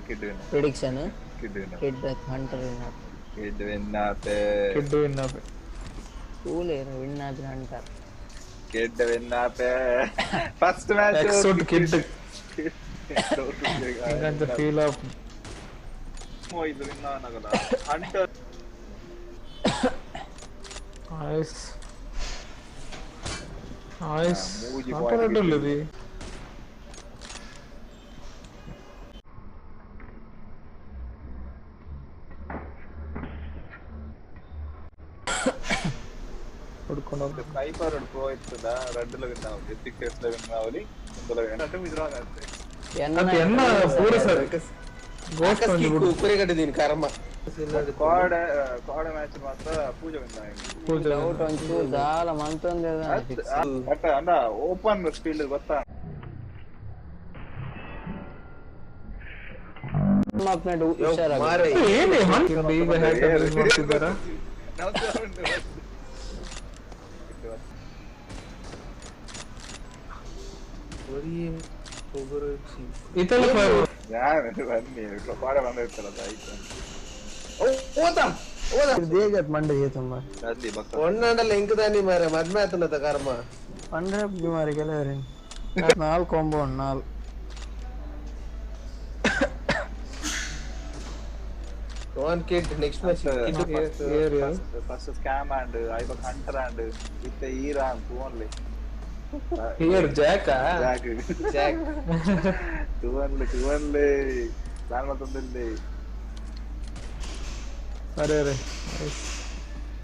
Kid win. Prediction. Kid win. Kid Hunter winner. Kid win ape. Kid win ape. Cool win Hunter. Kid win ape. First match. Exod Kid. Kid. I got the feel of. Oh, ಇದು win ಆಗಲ್ಲ. Hunter. Nice. Nice. ಮೂಜಿ Not point bad ಅಲ್ಲದಿ. ಹುಡ್ಕೊಂಡು ಹೋಗ್ಬೇಕು. Sniper pro ಇರ್ತದ red ಲ win ಆಗುತ್ತೆ 6 ಲ win ಆವಲಿ ಇಂದಲ win అంటే ವಿದ್ರಾಗ ಆಗುತ್ತೆ ಅದು ಎನ್ನ ಪೂರ ಸರ್ ಗೋಸ್ಟ್ ಒಂದು ಬಿಡು ಉಪರಿ ಕಟ್ಟಿದೀನಿ ಕರ್ಮ ಕೋಡ್ ಮ್ಯಾಚ್ ಮಾತ್ರ ಪೂಜೆ ವಿನ್ ಆಗಿದೆ ಪೂಜೆ ಡೌಟ್ ಒಂಚೂರು ಜಾಲ ಮಂತೊಂದೆ ಬಟ್ ಅಂದ ಓಪನ್ ಫೀಲ್ಡ್ ಗೊತ್ತಾ ಅಪ್ನೇಟ್ ಹುಷಾರಾಗಿ ಮಾರೆ ಏನೇ ಮಾಡ್ತಿದ್ದೆ ಈಗ ಹ್ಯಾಕ್ ಯೂಸ್ ಮಾಡ್ತಿದ್ದಾರಾ ಇತಲ ಯಾರು ಬನ್ನಿ ಕೋಡ್ ಬಂದಿರ್ತಲ್ಲ ಆಯ್ತು ಓದಾ ಓದಾ ದೇಗತ್ ಮಂಡೆ ತುಂಬಾ ಅಲ್ಲಿ ಬಕ್ಕ ಒಣ್ಣಂಡಲ್ಲ ಎಂಕದಾನಿ ಮಾರೆ ಮದ್ಮೆ ಆತನದ ಕರ್ಮ पंद्रह बीमारी के लिए नाल कॉम्बो नाल one kid next match first scam and I was hunter and with the Iran only here Jack jack two only plan matondilli ಅರೆ